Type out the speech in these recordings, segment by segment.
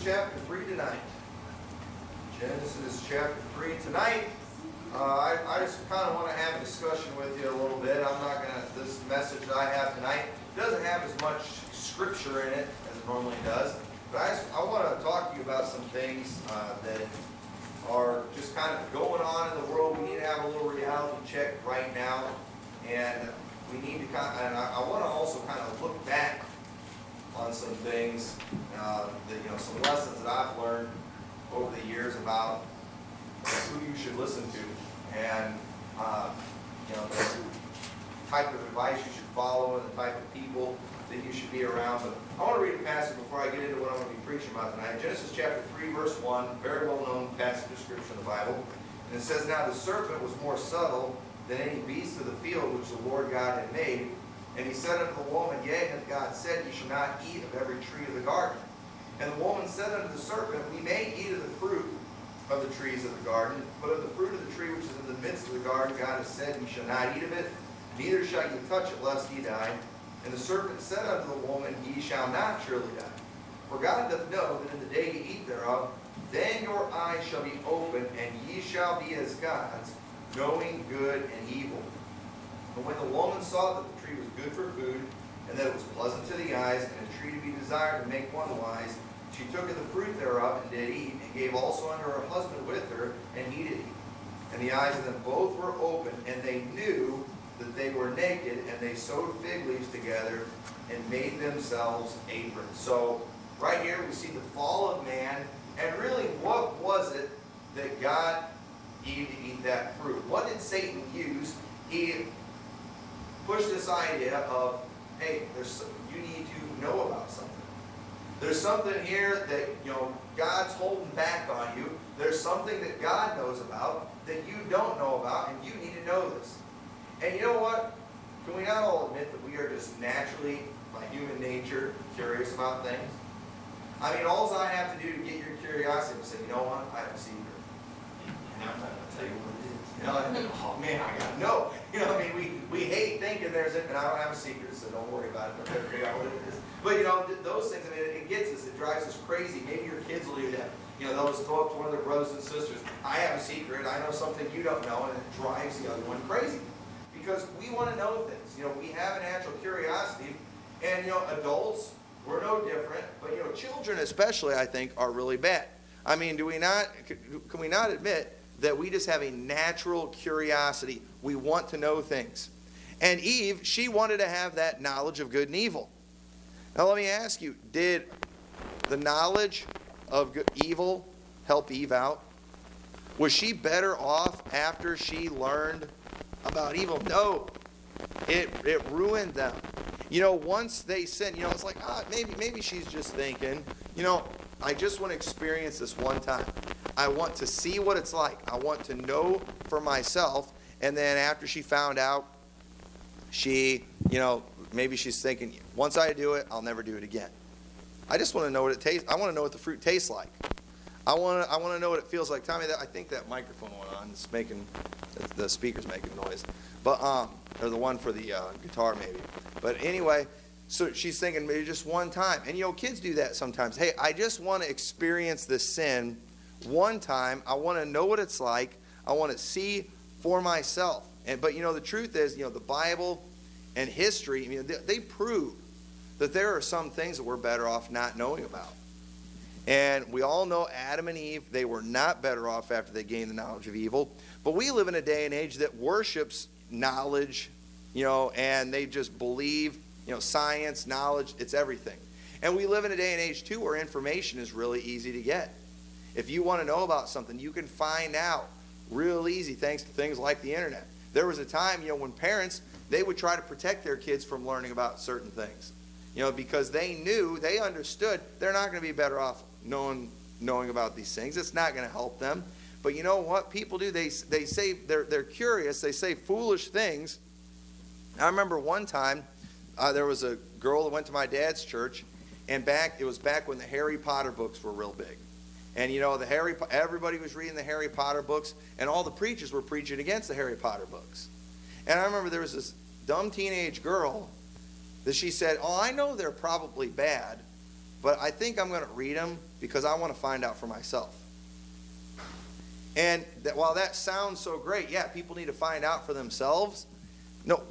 chapter 3 tonight. Genesis chapter 3 tonight. I just kind of want to have a discussion with you a little bit. I'm not going to, this message that I have tonight doesn't have as much scripture in it as it normally does. But I want to talk to you about some things that are just kind of going on in the world. We need to have a little reality check right now. And we need to kind of, and I want to also kind of look back on some things, that, some lessons that I've learned over the years about who you should listen to, and the type of advice you should follow, and the type of people that you should be around. But I want to read a passage before I get into what I'm going to be preaching about tonight. Genesis chapter 3, verse 1, very well-known passage of Scripture in the Bible. And it says, "Now the serpent was more subtle than any beast of the field which the Lord God had made. And he said unto the woman, Yea, hath God said, Ye shall not eat of every tree of the garden. And the woman said unto the serpent, We may eat of the fruit of the trees of the garden, but of the fruit of the tree which is in the midst of the garden, God has said, Ye shall not eat of it, neither shall ye touch it, lest ye die. And the serpent said unto the woman, Ye shall not surely die. For God doth know that in the day ye eat thereof, then your eyes shall be opened, and ye shall be as gods, knowing good and evil. And when the woman saw that the tree was good for food, and that it was pleasant to the eyes, and a tree to be desired to make one wise, she took of the fruit thereof, and did eat, and gave also unto her husband with her, and he did eat. And the eyes of them both were opened, and they knew that they were naked, and they sewed fig leaves together, and made themselves aprons." So, right here we see the fall of man, and really, what was it that God needed to eat that fruit? What did Satan use? He pushed this idea of, hey, you need to know about something. There's something here that, God's holding back on you. There's something that God knows about that you don't know about, and you need to know this. And you know what? Can we not all admit that we are just naturally, by human nature, curious about things? I mean, all I have to do to get your curiosity is say, you know what? I have a secret. And I'm not going to tell you what it is. Oh man, I got to know. We hate thinking there's it, and I don't have a secret, so don't worry about it. Don't ever figure out what it is. But those things, it gets us, it drives us crazy. Maybe your kids will do that. They'll just go up to one of their brothers and sisters. I have a secret. I know something you don't know, and it drives the other one crazy. Because we want to know things. We have a natural curiosity, and adults, we're no different. But children especially, I think, are really bad. I mean, can we not admit that we just have a natural curiosity? We want to know things. And Eve, she wanted to have that knowledge of good and evil. Now let me ask you, did the knowledge of evil help Eve out? Was she better off after she learned about evil? No. It ruined them. Once they sinned, it's like, maybe she's just thinking, I just want to experience this one time. I want to see what it's like. I want to know for myself. And then after she found out, she, maybe she's thinking, once I do it, I'll never do it again. I just want to know what it tastes. I want to know what the fruit tastes like. I want to know what it feels like. Tommy, I think that microphone went on. It's making, the speaker's making noise. But, or the one for the guitar maybe. But anyway, so she's thinking maybe just one time. And kids do that sometimes. Hey, I just want to experience this sin one time. I want to know what it's like. I want to see for myself. But the truth is, the Bible and history, they prove that there are some things that we're better off not knowing about. And we all know Adam and Eve, they were not better off after they gained the knowledge of evil. But we live in a day and age that worships knowledge, and they just believe, science, knowledge, it's everything. And we live in a day and age, too, where information is really easy to get. If you want to know about something, you can find out real easy thanks to things like the internet. There was a time, when parents, they would try to protect their kids from learning about certain things. Because they knew, they understood, they're not going to be better off knowing about these things. It's not going to help them. But you know what people do? They say they're curious. They say foolish things. I remember one time there was a girl that went to my dad's church, and it was back when the Harry Potter books were real big. And everybody was reading the Harry Potter books, and all the preachers were preaching against the Harry Potter books. And I remember there was this dumb teenage girl that she said, "Oh, I know they're probably bad, but I think I'm going to read them because I want to find out for myself. And while that sounds so great, yeah, people need to find out for themselves. No,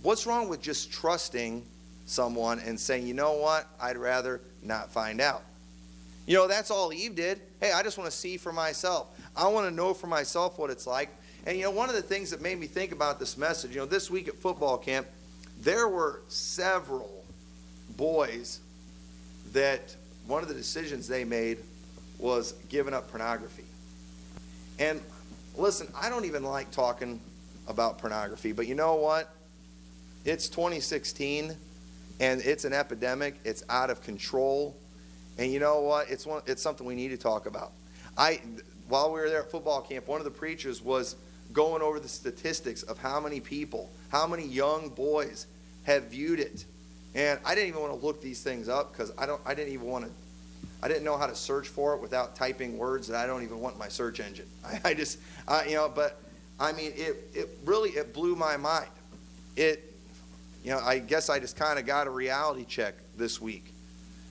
what's wrong with just trusting someone and saying, you know what, I'd rather not find out? You know, that's all Eve did. Hey, I just want to see for myself. I want to know for myself what it's like. And, you know, one of the things that made me think about this message, you know, this week at football camp, there were several boys that one of the decisions they made was giving up pornography. And listen, I don't even like talking about pornography, but you know what? It's 2016, and it's an epidemic. It's out of control. And you know what? It's something we need to talk about. While we were there at football camp, one of the preachers was going over the statistics of how many people, how many young boys have viewed it. And I didn't even want to look these things up because I didn't know how to search for it without typing words that I don't even want in my search engine. But I mean, it really blew my mind. I guess I just kind of got a reality check this week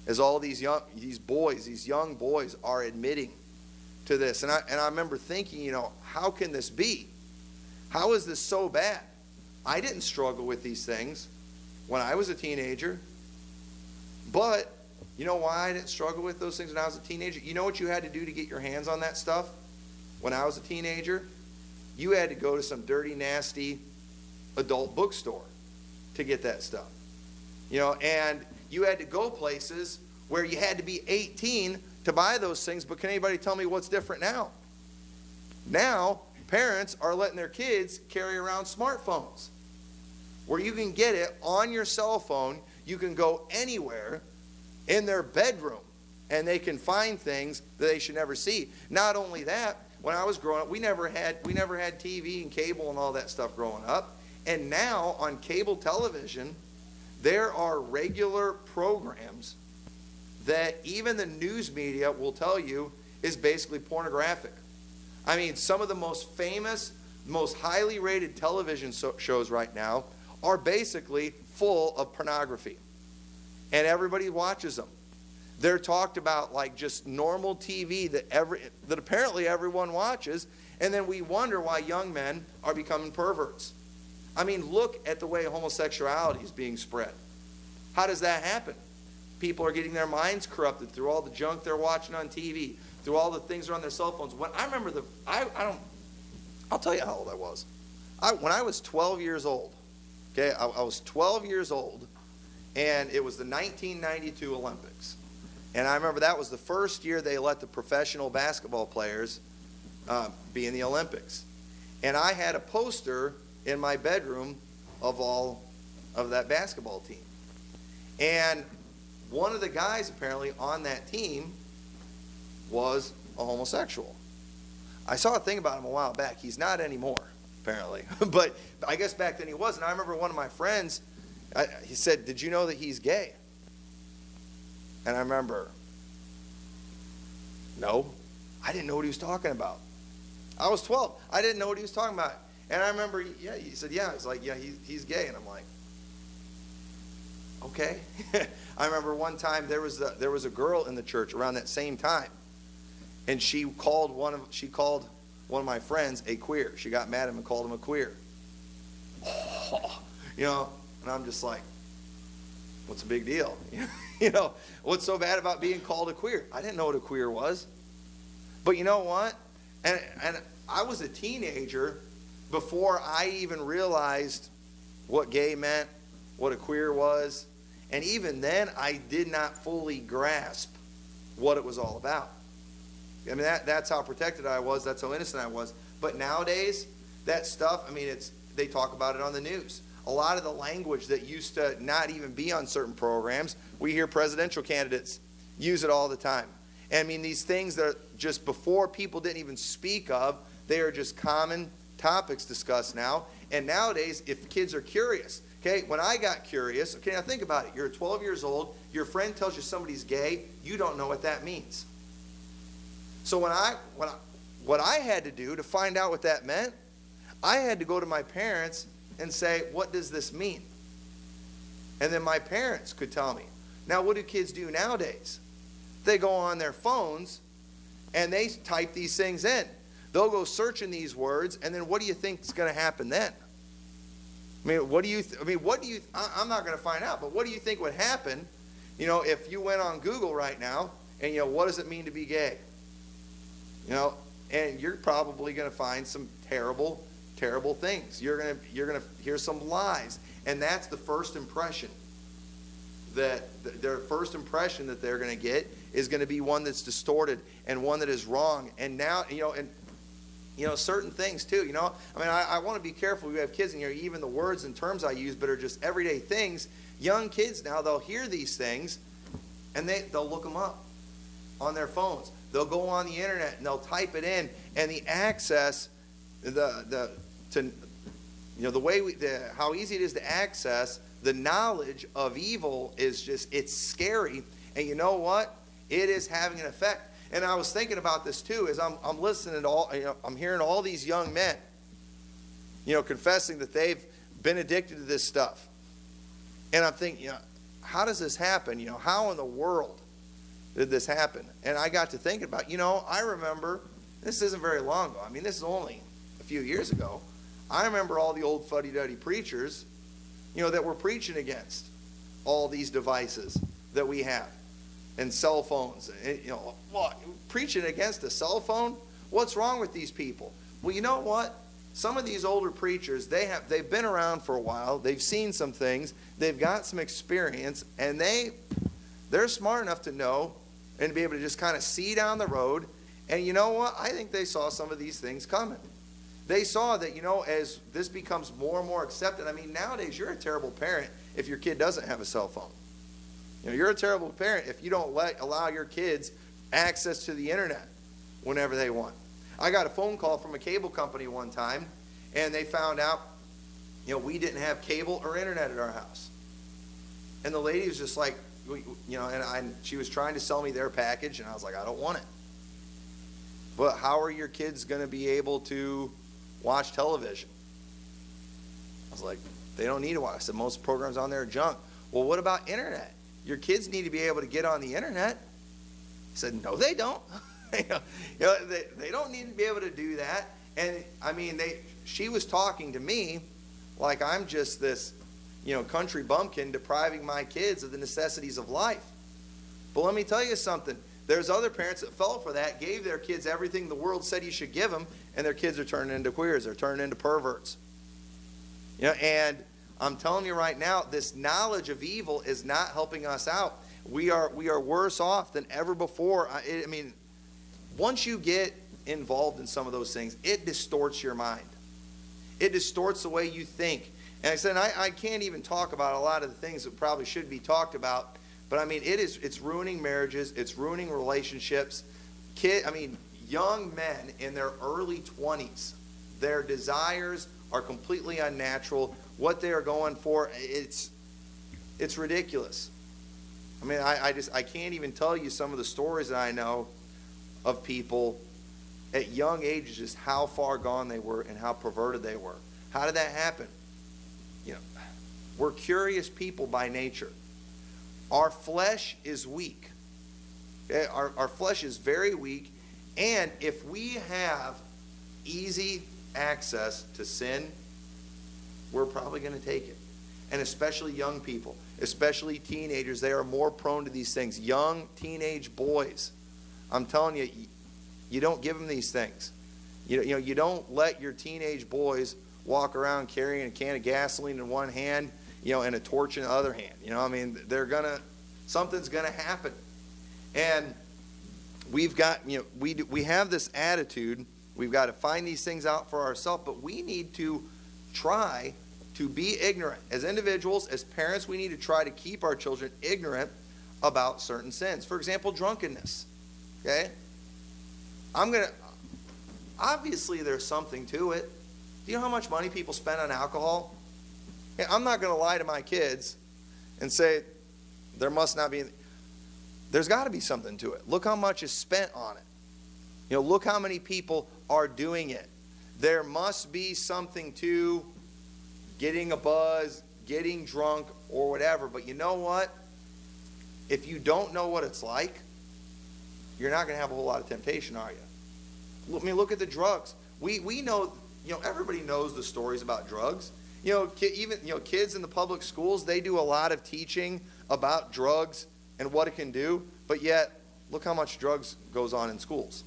as all these young boys are admitting to this. And I remember thinking, you know, how can this be? How is this so bad? I didn't struggle with these things when I was a teenager. But you know why I didn't struggle with those things when I was a teenager? You know what you had to do to get your hands on that stuff when I was a teenager? You had to go to some dirty, nasty adult bookstore to get that stuff. You know, and you had to go places where you had to be 18 to buy those things. But can anybody tell me what's different now? Now, parents are letting their kids carry around smartphones where you can get it on your cell phone. You can go anywhere in their bedroom and they can find things that they should never see. Not only that, when I was growing up, we never had TV and cable and all that stuff growing up. And now on cable television, there are regular programs that even the news media will tell you is basically pornographic. I mean, some of the most famous, most highly rated television shows right now are basically full of pornography. And everybody watches them. They're talked about like just normal TV that apparently everyone watches, and then we wonder why young men are becoming perverts. I mean, look at the way homosexuality is being spread. How does that happen? People are getting their minds corrupted through all the junk they're watching on TV, through all the things that are on their cell phones. When I remember I'll tell you how old I was. When I was 12 years old, okay, I was 12 years old, and it was the 1992 Olympics. And I remember that was the first year they let the professional basketball players be in the Olympics. And I had a poster in my bedroom of that basketball team. And one of the guys apparently on that team was a homosexual. I saw a thing about him a while back. He's not anymore, apparently. But I guess back then he was. And I remember one of my friends, he said, "Did you know that he's gay?" And I remember, no, I didn't know what he was talking about. I was 12. I didn't know what he was talking about. And I remember, he said, yeah. It's like, yeah, he's gay. And I'm like, okay. I remember one time there was a girl in the church around that same time, and she called one of my friends a queer. She got mad at him and called him a queer. You know, and I'm just like, what's the big deal? You know, what's so bad about being called a queer? I didn't know what a queer was. But you know what? And I was a teenager before I even realized what gay meant, what a queer was. And even then, I did not fully grasp what it was all about. I mean, that's how protected I was. That's how innocent I was. But nowadays, that stuff, I mean, they talk about it on the news. A lot of the language that used to not even be on certain programs, we hear presidential candidates use it all the time. And I mean, these things that are just before people didn't even speak of, they are just common topics discussed now. And nowadays, if kids are curious, okay, when I got curious, okay, now think about it. You're 12 years old, your friend tells you somebody's gay, you don't know what that means. So what I had to do to find out what that meant, I had to go to my parents and say, what does this mean? And then my parents could tell me. Now, what do kids do nowadays? They go on their phones and they type these things in. They'll go searching these words, and then what do you think is going to happen then? I mean, I'm not going to find out, but what do you think would happen, if you went on Google right now and, what does it mean to be gay? And you're probably going to find some terrible, terrible things. You're going to hear some lies. And that's the first impression. Their first impression that they're going to get is going to be one that's distorted and one that is wrong. And now, certain things too, I want to be careful. We have kids in here, even the words and terms I use, but are just everyday things. Young kids now, they'll hear these things and they'll look them up on their phones. They'll go on the internet and they'll type it in, and the access, how easy it is to access the knowledge of evil is just, it's scary. And you know what? It is having an effect. And I was thinking about this too, as I'm listening to I'm hearing all these young men, confessing that they've been addicted to this stuff. And I'm thinking, how does this happen? How in the world did this happen? And I got to thinking about, I remember, this isn't very long ago. I mean, this is only a few years ago. I remember all the old fuddy-duddy preachers, that were preaching against all these devices that we have and cell phones. And, preaching against a cell phone? What's wrong with these people? Well, you know what? Some of these older preachers, they've been around for a while. They've seen some things. They've got some experience, and they're smart enough to know and to be able to just kind of see down the road. And you know what? I think they saw some of these things coming. They saw that, as this becomes more and more accepted. I mean, nowadays, you're a terrible parent if your kid doesn't have a cell phone. You're a terrible parent if you don't allow your kids access to the internet whenever they want. I got a phone call from a cable company one time, and they found out, we didn't have cable or internet at our house. And the lady was just like, she was trying to sell me their package, and I was like, I don't want it. But how are your kids going to be able to watch television? I was like, they don't need to watch. I said, most programs on there are junk. Well, what about internet? Your kids need to be able to get on the internet. He said, no, they don't. They don't need to be able to do that. And I mean, she was talking to me like I'm just this, country bumpkin depriving my kids of the necessities of life. But let me tell you something. There's other parents that fell for that, gave their kids everything the world said you should give them, and their kids are turning into queers. They're turning into perverts. And I'm telling you right now, this knowledge of evil is not helping us out. We are worse off than ever before. I mean, once you get involved in some of those things, it distorts your mind. It distorts the way you think. And I said, I can't even talk about a lot of the things that probably should be talked about. But I mean, it's ruining marriages. It's ruining relationships. Young men in their early 20s, their desires are completely unnatural. What they are going for, it's ridiculous. I mean, I can't even tell you some of the stories that I know of people at young ages, just how far gone they were and how perverted they were. How did that happen? We're curious people by nature. Our flesh is weak. Okay? Our flesh is very weak. And if we have easy access to sin, we're probably going to take it. And especially young people, especially teenagers, they are more prone to these things. Young teenage boys, I'm telling you, you don't give them these things. You don't let your teenage boys walk around carrying a can of gasoline in one hand, and a torch in the other hand. Something's gonna happen. And we've got, we have this attitude. We've got to find these things out for ourselves, but we need to try to be ignorant. As individuals, as parents, we need to try to keep our children ignorant about certain sins. For example, drunkenness. Okay? Obviously there's something to it. Do you know how much money people spend on alcohol? I'm not going to lie to my kids and say there must not be. There's got to be something to it. Look how much is spent on it. Look how many people are doing it. There must be something to getting a buzz, getting drunk, or whatever. But you know what? If you don't know what it's like, you're not going to have a whole lot of temptation, are you? I mean, look at the drugs. We know, everybody knows the stories about drugs. Even kids in the public schools, they do a lot of teaching about drugs and what it can do, but yet look how much drugs goes on in schools.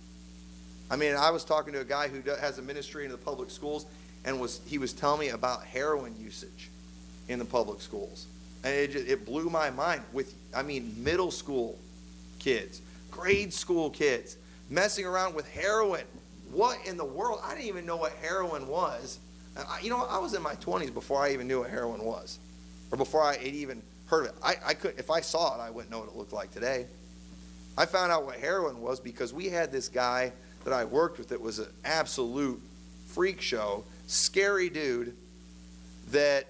I mean, I was talking to a guy who has a ministry in the public schools, and he was telling me about heroin usage in the public schools, and it blew my mind. Middle school kids, grade school kids, messing around with heroin. What in the world? I didn't even know what heroin was. I was in my 20s before I even knew what heroin was, or before I had even heard of it. I could, if I saw it, I wouldn't know what it looked like today. I found out what heroin was because we had this guy that I worked with that was an absolute freak show, scary dude that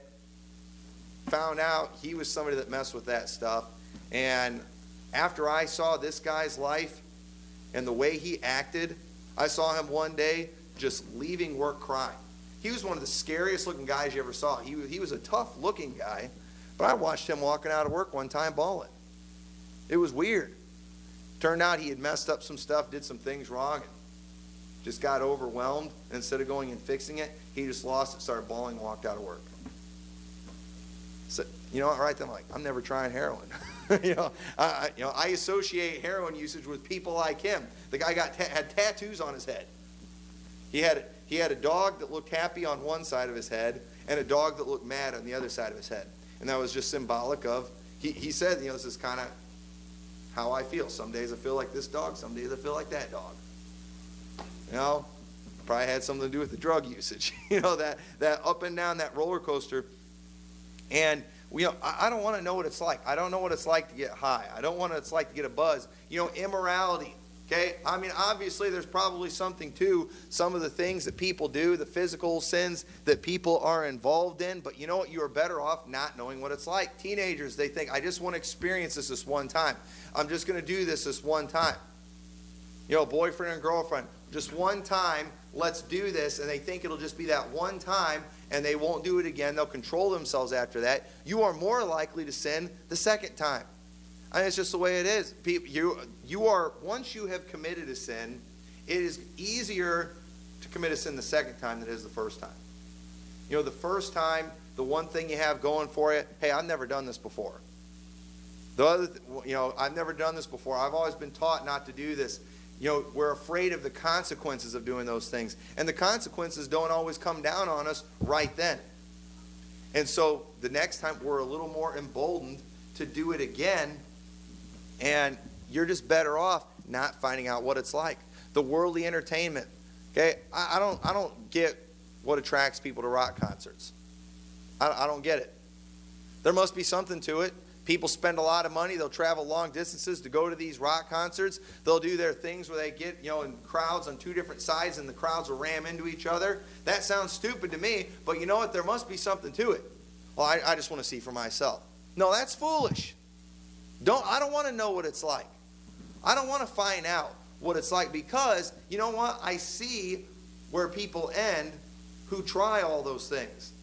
found out he was somebody that messed with that stuff. And after I saw this guy's life and the way he acted, I saw him one day just leaving work crying. He was one of the scariest looking guys you ever saw. He was a tough looking guy, but I watched him walking out of work one time bawling. It was weird. Turned out he had messed up some stuff, did some things wrong, and just got overwhelmed. Instead of going and fixing it, he just lost it, started bawling, and walked out of work. So, right then, I'm never trying heroin. I associate heroin usage with people like him. The guy had tattoos on his head. He had a dog that looked happy on one side of his head and a dog that looked mad on the other side of his head. And that was just symbolic of, he said, this is kind of how I feel. Some days I feel like this dog, some days I feel like that dog. Probably had something to do with the drug usage. That up and down, that roller coaster. And I don't want to know what it's like. I don't know what it's like to get high. I don't want what it's like to get a buzz. Immorality. Okay? Obviously there's probably something to some of the things that people do, the physical sins that people are involved in, but you know what? You are better off not knowing what it's like. Teenagers, they think, I just want to experience this one time. I'm just going to do this one time. Boyfriend and girlfriend, just one time, let's do this, and they think it'll just be that one time, and they won't do it again. They'll control themselves after that. You are more likely to sin the second time. It's just the way it is. You are, once you have committed a sin, it is easier to commit a sin the second time than it is the first time. The first time, the one thing you have going for you, hey, I've never done this before. The other, I've never done this before. I've always been taught not to do this. We're afraid of the consequences of doing those things. And the consequences don't always come down on us right then. And so the next time we're a little more emboldened to do it again, and you're just better off not finding out what it's like. The worldly entertainment. Okay, I don't get what attracts people to rock concerts. I don't get it. There must be something to it. People spend a lot of money. They'll travel long distances to go to these rock concerts. They'll do their things where they get, in crowds on two different sides, and the crowds will ram into each other. That sounds stupid to me, but you know what? There must be something to it. Well, I just want to see for myself. No, that's foolish. I don't want to know what it's like. I don't want to find out what it's like, because you know what? I see where people end who try all those things.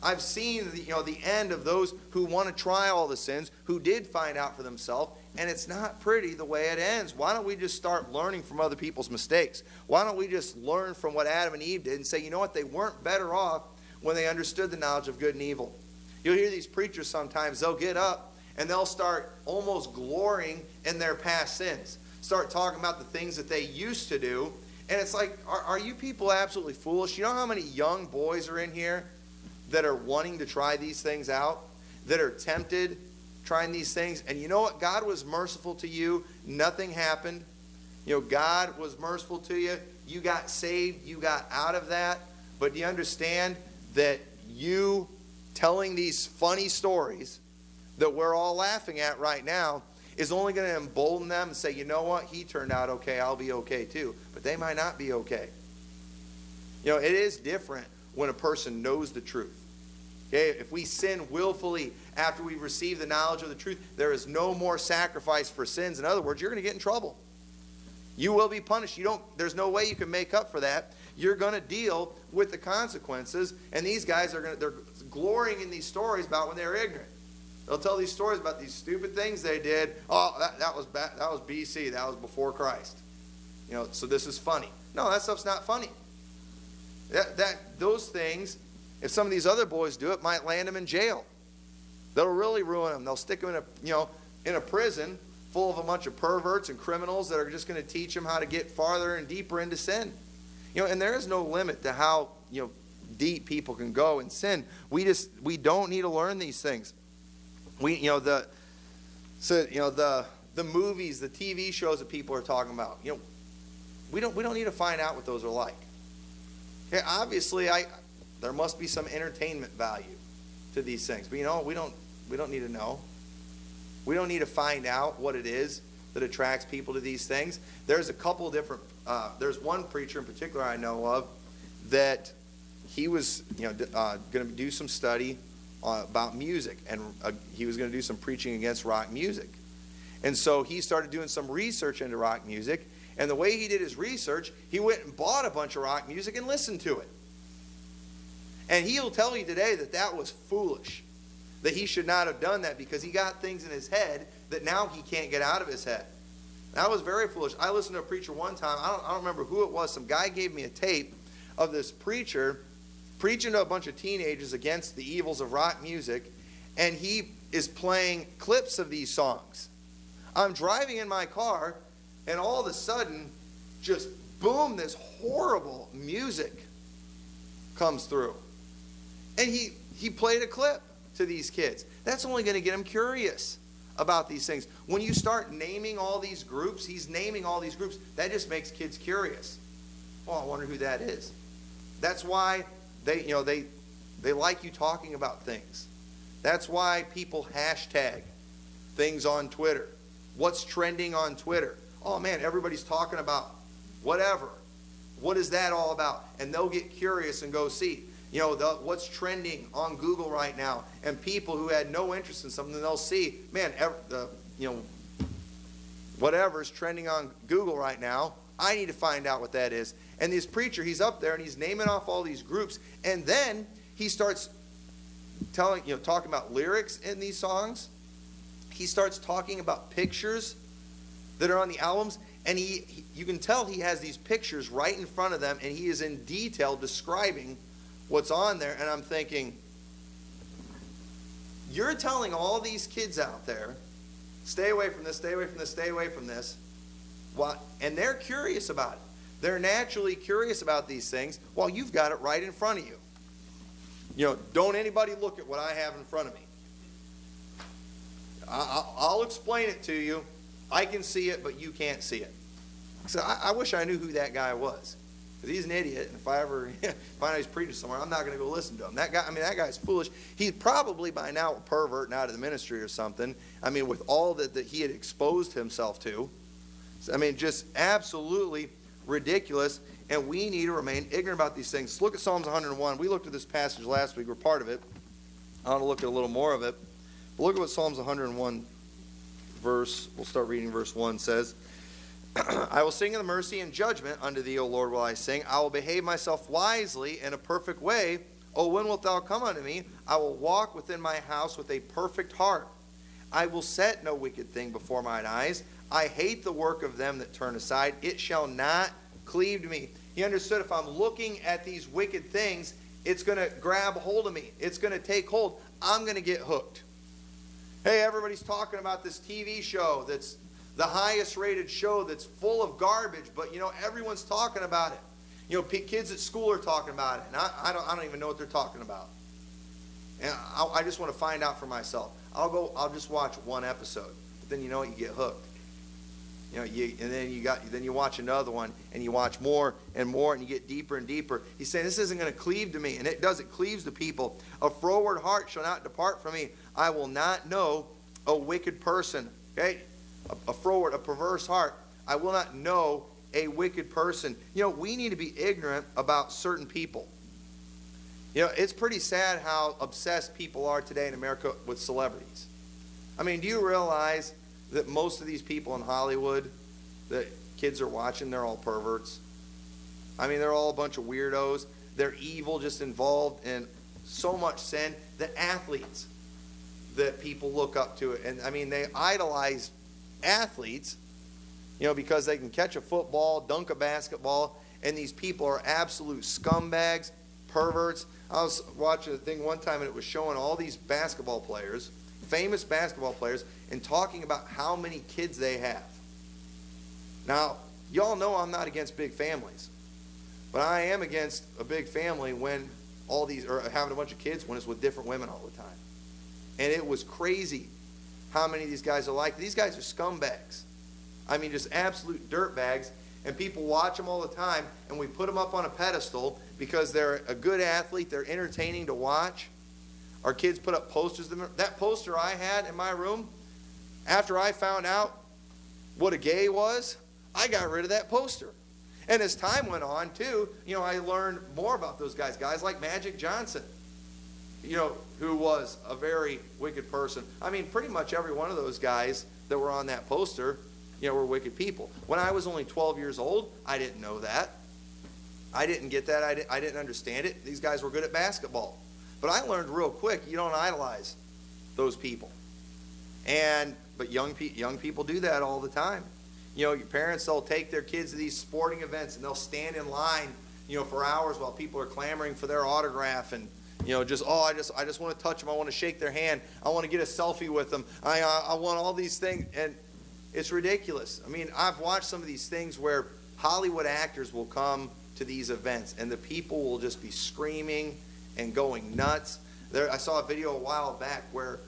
I've seen the end of those who want to try all the sins, who did find out for themselves, and it's not pretty the way it ends. Why don't we just start learning from other people's mistakes? Why don't we just learn from what Adam and Eve did and say, you know what? They weren't better off when they understood the knowledge of good and evil. You'll hear these preachers sometimes, they'll get up and they'll start almost glorying in their past sins. Start talking about the things that they used to do. And it's like, are you people absolutely foolish? You know how many young boys are in here that are wanting to try these things out, that are tempted trying these things? And you know what? God was merciful to you. Nothing happened. God was merciful to you. You got saved. You got out of that. But do you understand that you telling these funny stories that we're all laughing at right now is only going to embolden them and say, you know what? He turned out okay. I'll be okay too. But they might not be okay. It is different when a person knows the truth. Okay, if we sin willfully after we receive the knowledge of the truth, there is no more sacrifice for sins. In other words, you're going to get in trouble. You will be punished. There's no way you can make up for that. You're going to deal with the consequences. And these guys they're glorying in these stories about when they were ignorant. They'll tell these stories about these stupid things they did. Oh, that was back, that was BC. That was before Christ. So this is funny. No, that stuff's not funny. Those things, if some of these other boys do it, might land them in jail. They'll really ruin them. They'll stick them in a prison full of a bunch of perverts and criminals that are just going to teach them how to get farther and deeper into sin. And there is no limit to how deep people can go in sin. We don't need to learn these things. The movies, the TV shows that people are talking about. We don't need to find out what those are like. Yeah, obviously, there must be some entertainment value to these things, but we don't need to know. We don't need to find out what it is that attracts people to these things. There's a couple different. There's one preacher in particular I know of that he was going to do some study about music, and he was going to do some preaching against rock music. And so he started doing some research into rock music, and the way he did his research, he went and bought a bunch of rock music and listened to it. And he'll tell you today that was foolish, that he should not have done that because he got things in his head that now he can't get out of his head. That was very foolish. I listened to a preacher one time, I don't remember who it was, some guy gave me a tape of this preacher preaching to a bunch of teenagers against the evils of rock music, and he is playing clips of these songs. I'm driving in my car, and all of a sudden, just boom, this horrible music comes through. And he played a clip to these kids. That's only going to get them curious about these things. When you start naming all these groups, he's naming all these groups, that just makes kids curious. Oh, I wonder who that is. That's why they like you talking about things. That's why people hashtag things on Twitter. What's trending on Twitter? Oh man, everybody's talking about whatever. What is that all about? And they'll get curious and go see. What's trending on Google right now, and people who had no interest in something, they'll see, man, whatever's trending on Google right now, I need to find out what that is. And this preacher, he's up there and he's naming off all these groups, and then he starts talking about lyrics in these songs. He starts talking about pictures that are on the albums, and you can tell he has these pictures right in front of them, and he is in detail describing what's on there. And I'm thinking, you're telling all these kids out there, stay away from this, stay away from this, stay away from this. And they're curious about it. They're naturally curious about these things while you've got it right in front of you. Don't anybody look at what I have in front of me. I'll explain it to you. I can see it, but you can't see it. So I wish I knew who that guy was. Because he's an idiot, and if I ever find out he's preaching somewhere, I'm not going to go listen to him. That guy's foolish. He's probably by now a pervert and out of the ministry or something. With all that he had exposed himself to. Just absolutely ridiculous, and we need to remain ignorant about these things. Look at Psalms 101. We looked at this passage last week. We're part of it. I want to look at a little more of it. But look at what Psalms 101 we'll start reading verse 1 says. I will sing in the mercy and judgment unto thee, O Lord, will I sing. I will behave myself wisely in a perfect way. O when wilt thou come unto me? I will walk within my house with a perfect heart. I will set no wicked thing before mine eyes. I hate the work of them that turn aside. It shall not cleave to me. He understood, if I'm looking at these wicked things, it's going to grab hold of me. It's going to take hold. I'm going to get hooked. Hey, everybody's talking about this TV show that's the highest rated show that's full of garbage, but everyone's talking about it. Kids at school are talking about it, and I don't even know what they're talking about. And I just want to find out for myself. I'll just watch one episode, but then you get hooked. And then you watch another one, and you watch more and more, and you get deeper and deeper. He's saying this isn't going to cleave to me, and it does. It cleaves to people. A froward heart shall not depart from me. I will not know a wicked person. Okay, a froward, a perverse heart. I will not know a wicked person. We need to be ignorant about certain people. It's pretty sad how obsessed people are today in America with celebrities. Do you realize that most of these people in Hollywood that kids are watching, they're all perverts? They're all a bunch of weirdos. They're evil, just involved in so much sin. The athletes, that people look up to it. And I mean, they idolize athletes, because they can catch a football, dunk a basketball, and these people are absolute scumbags, perverts. I was watching a thing one time, and it was showing all these basketball players, famous basketball players, and talking about how many kids they have. Now, y'all know I'm not against big families, but I am against a big family when or having a bunch of kids when it's with different women all the time. And it was crazy how many of these guys are like. These guys are scumbags. I mean, just absolute dirtbags. And people watch them all the time, and we put them up on a pedestal because they're a good athlete. They're entertaining to watch. Our kids put up posters. That poster I had in my room, after I found out what a gay was, I got rid of that poster. And as time went on, too, I learned more about those guys. Guys like Magic Johnson, who was a very wicked person. I mean, pretty much every one of those guys that were on that poster, were wicked people. When I was only 12 years old, I didn't know that. I didn't get that. I didn't understand it. These guys were good at basketball. But I learned real quick, you don't idolize those people. But young people do that all the time. Your parents, they'll take their kids to these sporting events, and they'll stand in line, for hours while people are clamoring for their autograph, and I just want to touch them. I want to shake their hand. I want to get a selfie with them. I want all these things, and it's ridiculous. I mean, I've watched some of these things where Hollywood actors will come to these events, and the people will just be screaming and going nuts. I saw a video a while back where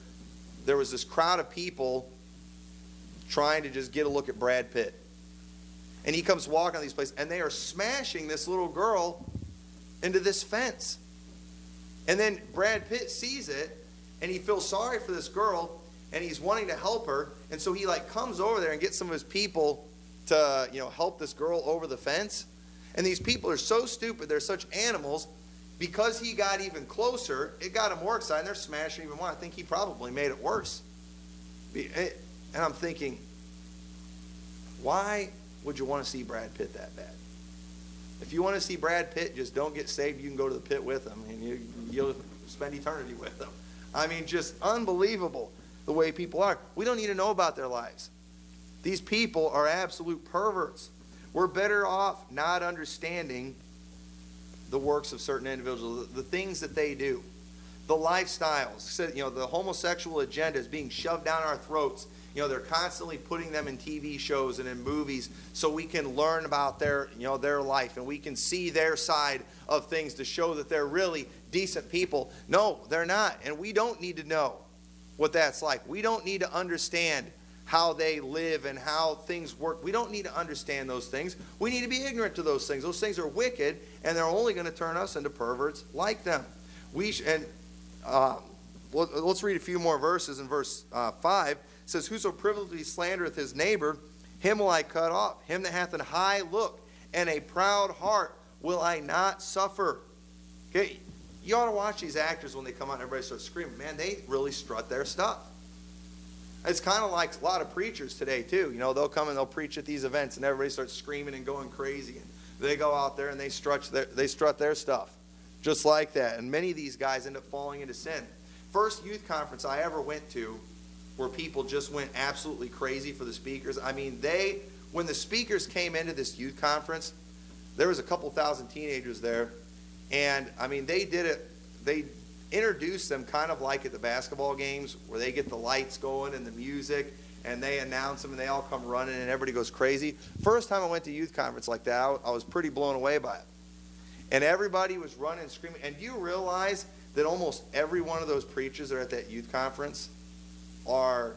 there was this crowd of people trying to just get a look at Brad Pitt. And he comes walking on these places, and they are smashing this little girl into this fence. And then Brad Pitt sees it, and he feels sorry for this girl, and he's wanting to help her. And so he comes over there and gets some of his people to help this girl over the fence. And these people are so stupid, they're such animals. Because he got even closer, it got him more excited, and they're smashing even more. I think he probably made it worse. And I'm thinking, why would you want to see Brad Pitt that bad? If you want to see Brad Pitt, just don't get saved. You can go to the pit with him, and you'll spend eternity with him. I mean, just unbelievable the way people are. We don't need to know about their lives. These people are absolute perverts. We're better off not understanding the works of certain individuals, the things that they do, the lifestyles. The homosexual agenda is being shoved down our throats. They're constantly putting them in TV shows and in movies so we can learn about their life, and we can see their side of things to show that they're really decent people. No, they're not, and we don't need to know what that's like. We don't need to understand how they live and how things work. We don't need to understand those things. We need to be ignorant to those things. Those things are wicked, and they're only going to turn us into perverts like them. Let's read a few more verses. In verse 5, it says, "Whoso privily slandereth his neighbor, him will I cut off. Him that hath an high look and a proud heart will I not suffer." Okay, you ought to watch these actors when they come out and everybody starts screaming. Man, they really strut their stuff. It's kind of like a lot of preachers today, too. They'll come and they'll preach at these events, and everybody starts screaming and going crazy. And they go out there and they strut their stuff just like that. And many of these guys end up falling into sin. First youth conference I ever went to where people just went absolutely crazy for the speakers. I mean, when the speakers came into this youth conference, there was a couple thousand teenagers there. And, I mean, they did it. They introduced them kind of like at the basketball games where they get the lights going and the music, and they announce them, and they all come running, and everybody goes crazy. First time I went to youth conference like that, I was pretty blown away by it. And everybody was running and screaming. And do you realize that almost every one of those preachers that are at that youth conference are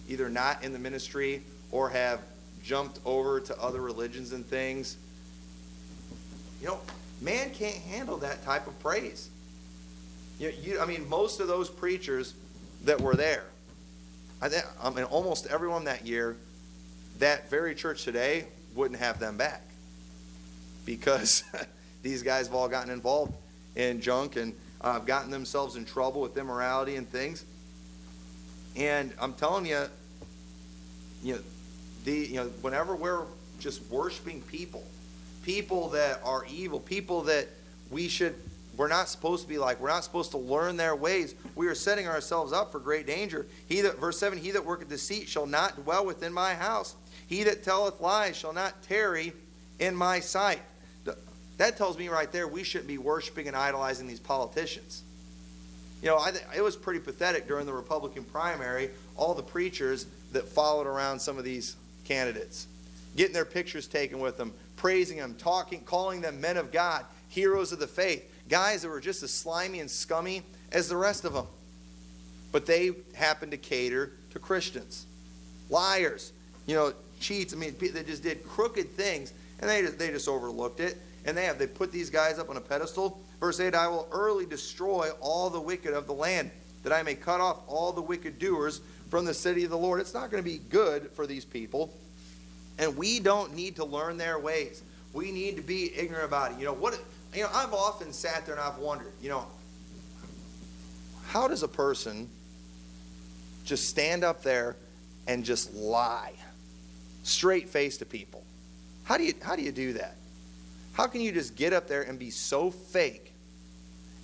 either not in the ministry or have jumped over to other religions and things? Man can't handle that type of praise. I mean, most of those preachers that were there, almost everyone that year, that very church today wouldn't have them back because these guys have all gotten involved in junk and gotten themselves in trouble with immorality and things. And I'm telling you, whenever we're just worshiping people that are evil, people that we should we're not supposed to be like. We're not supposed to learn their ways. We are setting ourselves up for great danger. Verse 7, he that worketh deceit shall not dwell within my house. He that telleth lies shall not tarry in my sight. That tells me right there we shouldn't be worshiping and idolizing these politicians. It was pretty pathetic during the Republican primary, all the preachers that followed around some of these candidates, getting their pictures taken with them, praising them, calling them men of God, heroes of the faith, guys that were just as slimy and scummy as the rest of them. But they happened to cater to Christians. Liars, cheats. They just did crooked things, and they just overlooked it. And they put these guys up on a pedestal. Verse 8, I will early destroy all the wicked of the land, that I may cut off all the wicked doers from the city of the Lord. It's not going to be good for these people. And we don't need to learn their ways. We need to be ignorant about it. I've often sat there and I've wondered, how does a person just stand up there and just lie straight face to people? How do you do that? How can you just get up there and be so fake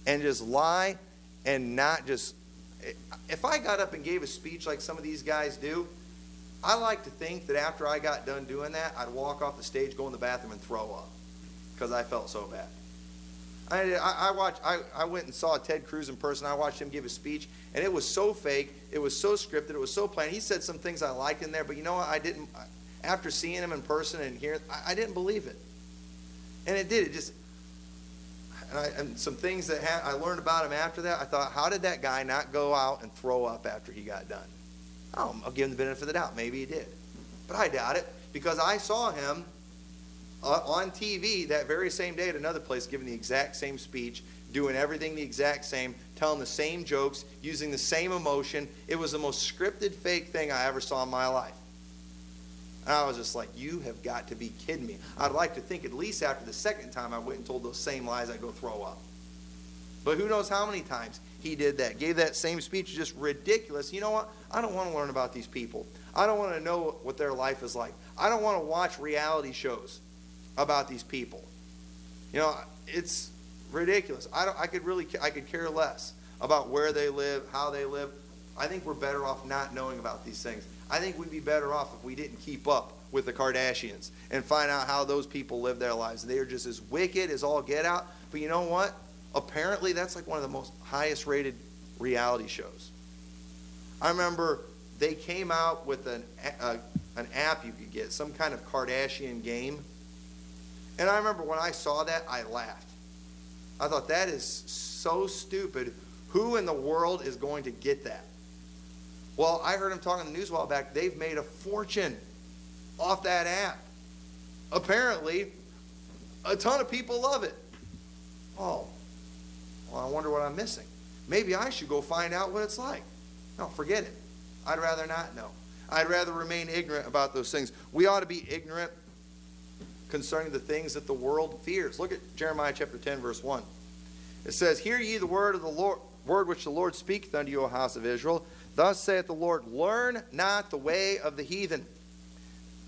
and just lie and not just... If I got up and gave a speech like some of these guys do, I like to think that after I got done doing that, I'd walk off the stage, go in the bathroom, and throw up because I felt so bad. I went and saw Ted Cruz in person. I watched him give a speech, and it was so fake, it was so scripted, it was so plain. He said some things I liked in there, but you know what? I didn't. After seeing him in person and hearing, I didn't believe it. And it did. It just, and some things that I learned about him after that, I thought, how did that guy not go out and throw up after he got done? I'll give him the benefit of the doubt. Maybe he did. But I doubt it, because I saw him on TV that very same day at another place giving the exact same speech, doing everything the exact same, telling the same jokes, using the same emotion. It was the most scripted, fake thing I ever saw in my life. And I was just like, you have got to be kidding me. I'd like to think at least after the second time I went and told those same lies, I'd go throw up. But who knows how many times he did that, gave that same speech, just ridiculous. You know what? I don't want to learn about these people. I don't want to know what their life is like. I don't want to watch reality shows about these people. It's ridiculous. I could care less about where they live, how they live. I think we're better off not knowing about these things. I think we'd be better off if we didn't keep up with the Kardashians and find out how those people live their lives. They are just as wicked as all get out. But you know what? Apparently that's like one of the most highest rated reality shows. I remember they came out with an app you could get, some kind of Kardashian game. And I remember when I saw that, I laughed. I thought, that is so stupid. Who in the world is going to get that? Well, I heard him talking on the news a while back. They've made a fortune off that app. Apparently, a ton of people love it. Oh, well, I wonder what I'm missing. Maybe I should go find out what it's like. No, forget it. I'd rather not know. I'd rather remain ignorant about those things. We ought to be ignorant concerning the things that the world fears. Look at Jeremiah chapter 10, verse 1. It says, hear ye the word of the Lord, word which the Lord speaketh unto you, O house of Israel. Thus saith the Lord, learn not the way of the heathen,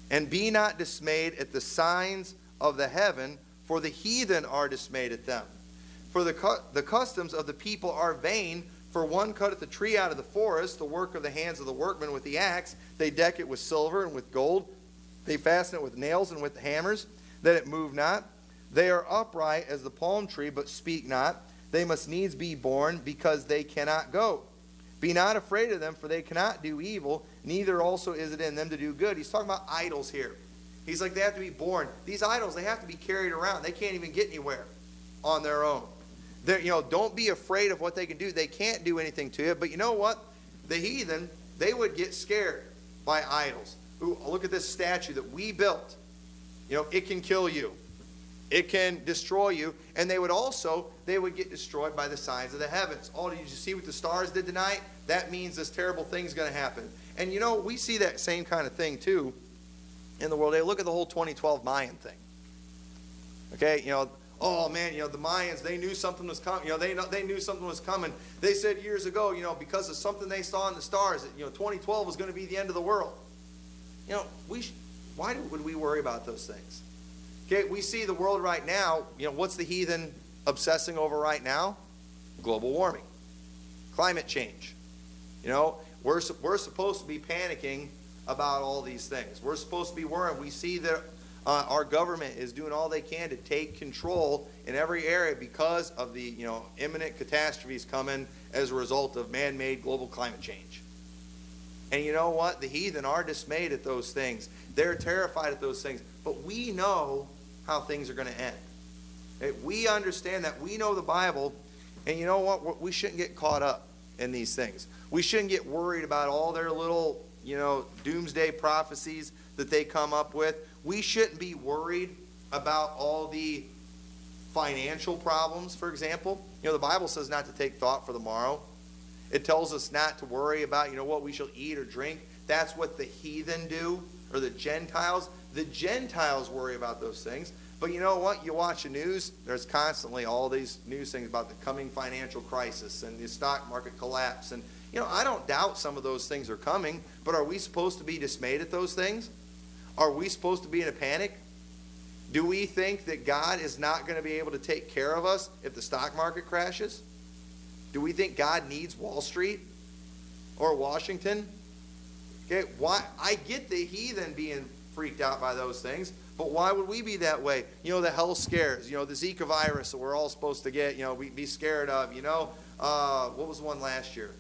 and be not dismayed at the signs of the heaven, for the heathen are dismayed at them. For the customs of the people are vain, for one cutteth the tree out of the forest, the work of the hands of the workman with the axe. They deck it with silver and with gold. They fasten it with nails and with hammers, that it move not. They are upright as the palm tree, but speak not. They must needs be born, because they cannot go. Be not afraid of them, for they cannot do evil, neither also is it in them to do good. He's talking about idols here. He's like, they have to be born. These idols, they have to be carried around. They can't even get anywhere on their own. Don't be afraid of what they can do. They can't do anything to you. But you know what? The heathen, they would get scared by idols. Ooh, look at this statue that we built. It can kill you. It can destroy you. And they would get destroyed by the signs of the heavens. Oh, did you see what the stars did tonight? That means this terrible thing's going to happen. And we see that same kind of thing too in the world. Hey, look at the whole 2012 Mayan thing. Okay, oh man, the Mayans, they knew something was coming. They knew something was coming. They said years ago, because of something they saw in the stars, that 2012 was going to be the end of the world. Why would we worry about those things? Okay, we see the world right now. What's the heathen obsessing over right now? Global warming, climate change. You know, we're supposed to be panicking about all these things. We're supposed to be worried. We see that our government is doing all they can to take control in every area because of the imminent catastrophes coming as a result of man-made global climate change. And you know what? The heathen are dismayed at those things. They're terrified at those things. But we know how things are going to end. We understand that. We know the Bible. And you know what? We shouldn't get caught up in these things. We shouldn't get worried about all their little, doomsday prophecies that they come up with. We shouldn't be worried about all the financial problems, for example. The Bible says not to take thought for the morrow. It tells us not to worry about, what we shall eat or drink. That's what the heathen do, or the Gentiles. The Gentiles worry about those things. But you know what? You watch the news, there's constantly all these news things about the coming financial crisis and the stock market collapse. And, I don't doubt some of those things are coming, but are we supposed to be dismayed at those things? Are we supposed to be in a panic? Do we think that God is not going to be able to take care of us if the stock market crashes? Do we think God needs Wall Street or Washington? Okay, why? I get the heathen being freaked out by those things, but why would we be that way? The health scares, the Zika virus that we're all supposed to get, we be scared of, what was the one last year?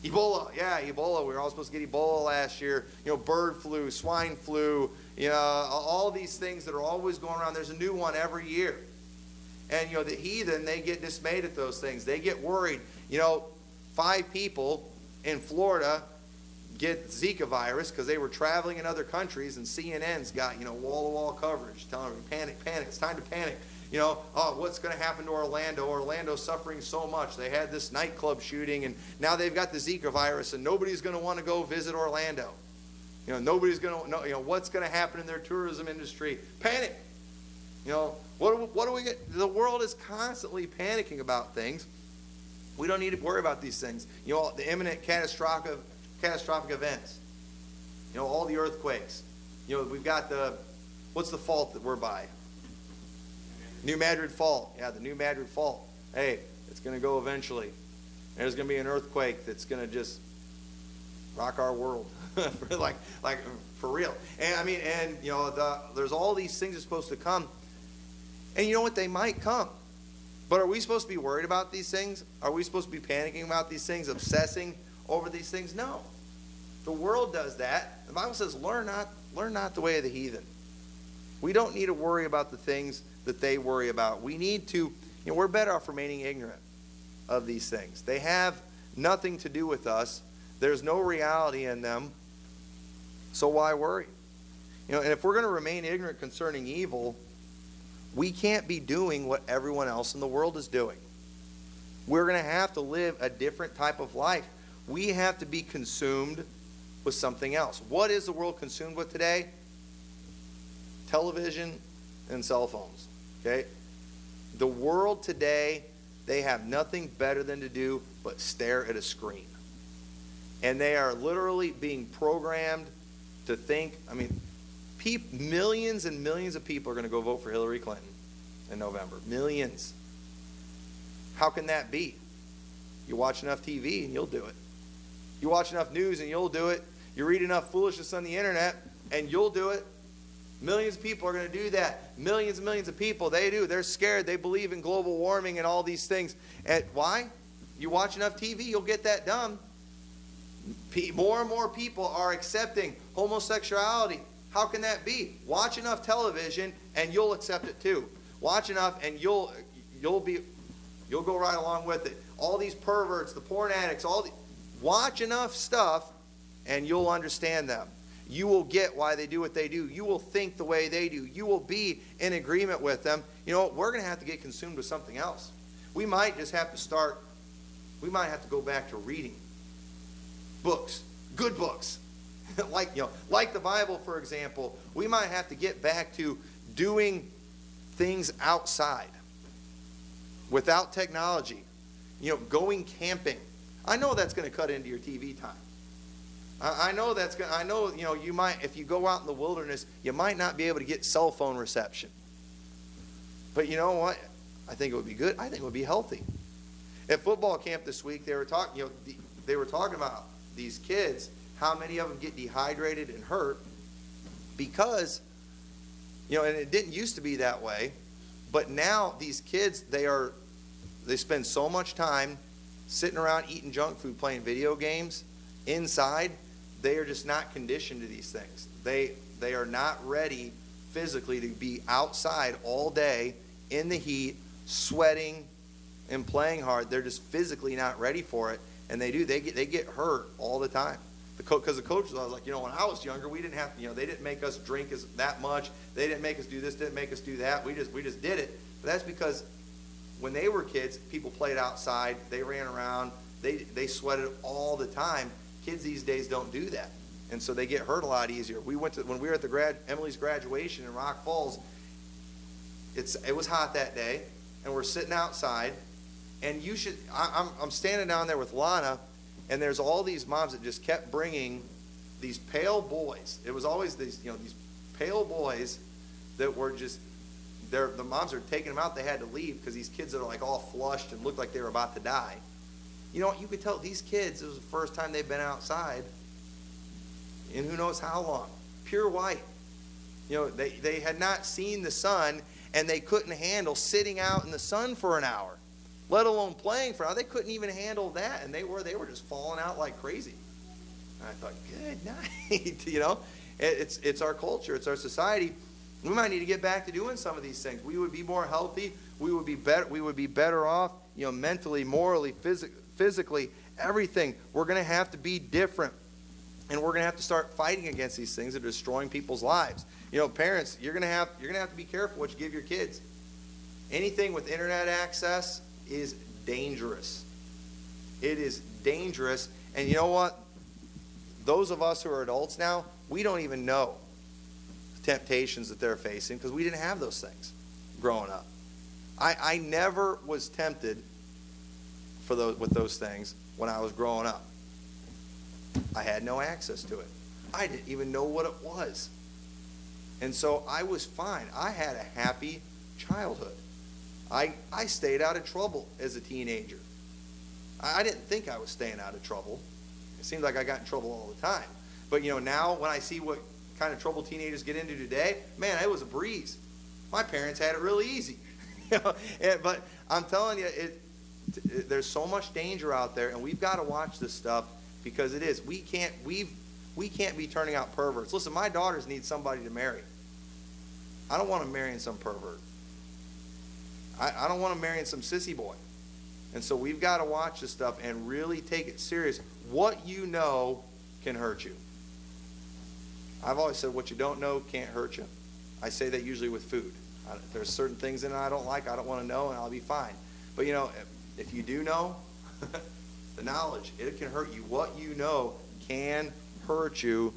Ebola, yeah, Ebola. We were all supposed to get Ebola last year. Bird flu, swine flu, all these things that are always going around. There's a new one every year. And, the heathen, they get dismayed at those things. They get worried. 5 people in Florida get Zika virus because they were traveling in other countries, and CNN's got, wall-to-wall coverage telling them, panic, it's time to panic. What's going to happen to Orlando? Orlando's suffering so much. They had this nightclub shooting, and now they've got the Zika virus, and nobody's going to want to go visit Orlando. Nobody's going to know, what's going to happen in their tourism industry. Panic. What do we get? The world is constantly panicking about things. We don't need to worry about these things. The imminent catastrophic events. All the earthquakes. We've got what's the fault that we're by? New Madrid Fault. Yeah, the New Madrid Fault. Hey, it's going to go eventually. There's going to be an earthquake that's going to just rock our world. like for real. And there's all these things that are supposed to come. And you know what? They might come. But are we supposed to be worried about these things? Are we supposed to be panicking about these things, obsessing over these things? No. The world does that. The Bible says, learn not the way of the heathen. We don't need to worry about the things that they worry about. We need to, we're better off remaining ignorant of these things. They have nothing to do with us. There's no reality in them. So why worry? And if we're going to remain ignorant concerning evil, we can't be doing what everyone else in the world is doing. We're going to have to live a different type of life. We have to be consumed with something else. What is the world consumed with today? Television and cell phones. Okay? The world today, they have nothing better than to do but stare at a screen. And they are literally being programmed to think, millions and millions of people are going to go vote for Hillary Clinton in November. Millions. How can that be? You watch enough TV and you'll do it. You watch enough news and you'll do it. You read enough foolishness on the internet and you'll do it. Millions of people are going to do that. Millions and millions of people, they do. They're scared. They believe in global warming and all these things. And why? You watch enough TV, you'll get that done. More and more people are accepting homosexuality. How can that be? Watch enough television and you'll accept it too. Watch enough and you'll go right along with it. All these perverts, the porn addicts, watch enough stuff and you'll understand them. You will get why they do what they do. You will think the way they do. You will be in agreement with them. We're going to have to get consumed with something else. We might just have to we might have to go back to reading books, good books. like the Bible, for example. We might have to get back to doing things outside without technology. Going camping. I know that's going to cut into your TV time. I know that's going. I know you might, if you go out in the wilderness, you might not be able to get cell phone reception. But you know what? I think it would be good. I think it would be healthy. At football camp this week, they were talking, they were talking about these kids, how many of them get dehydrated and hurt because, and it didn't used to be that way, but now these kids, they spend so much time sitting around eating junk food, playing video games inside. They are just not conditioned to these things. They are not ready physically to be outside all day in the heat, sweating and playing hard. They're just physically not ready for it, and they get hurt all the time. Because the coaches, I was like, when I was younger, we didn't have, they didn't make us drink that much. They didn't make us do this, didn't make us do that. We just did it. But that's because when they were kids, people played outside, they ran around, they sweated all the time. Kids these days don't do that, and so they get hurt a lot easier. When we were at Emily's graduation in Rock Falls, it was hot that day, and we're sitting outside, and I'm standing down there with Lana, and there's all these moms that just kept bringing these pale boys. It was always these pale boys that were just, the moms are taking them out. They had to leave because these kids that are like all flushed and looked like they were about to die. You could tell these kids, it was the first time they've been outside in who knows how long. Pure white. They had not seen the sun, and they couldn't handle sitting out in the sun for an hour, let alone playing for an hour. They couldn't even handle that, and they were just falling out like crazy. And I thought, good night. It's our culture, it's our society. We might need to get back to doing some of these things. We would be more healthy. We would be better off, mentally, morally, physically, everything. We're going to have to be different, and we're going to have to start fighting against these things that are destroying people's lives. Parents, you're going to have to be careful what you give your kids. Anything with internet access is dangerous. It is dangerous, and you know what? Those of us who are adults now, we don't even know the temptations that they're facing because we didn't have those things growing up. I never was tempted with those things when I was growing up. I had no access to it. I didn't even know what it was. And so I was fine. I had a happy childhood. I stayed out of trouble as a teenager. I didn't think I was staying out of trouble. It seemed like I got in trouble all the time. But now when I see what kind of trouble teenagers get into today, man, it was a breeze. My parents had it really easy. But I'm telling you, there's so much danger out there, and we've got to watch this stuff because it is. We can't be turning out perverts. Listen, my daughters need somebody to marry. I don't want them marrying some pervert. I don't want them marrying some sissy boy. And so we've got to watch this stuff and really take it serious. What you know can hurt you. I've always said what you don't know can't hurt you. I say that usually with food. There's certain things in it I don't like, I don't want to know, and I'll be fine. But if you do know, the knowledge, it can hurt you. What you know can hurt you.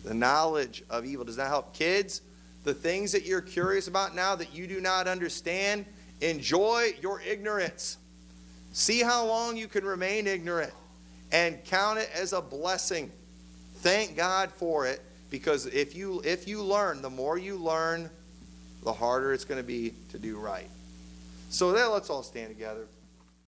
The knowledge of evil does not help. Kids, the things that you're curious about now that you do not understand, enjoy your ignorance. See how long you can remain ignorant and count it as a blessing. Thank God for it, because if you learn, the more you learn, the harder it's going to be to do right. So let's all stand together.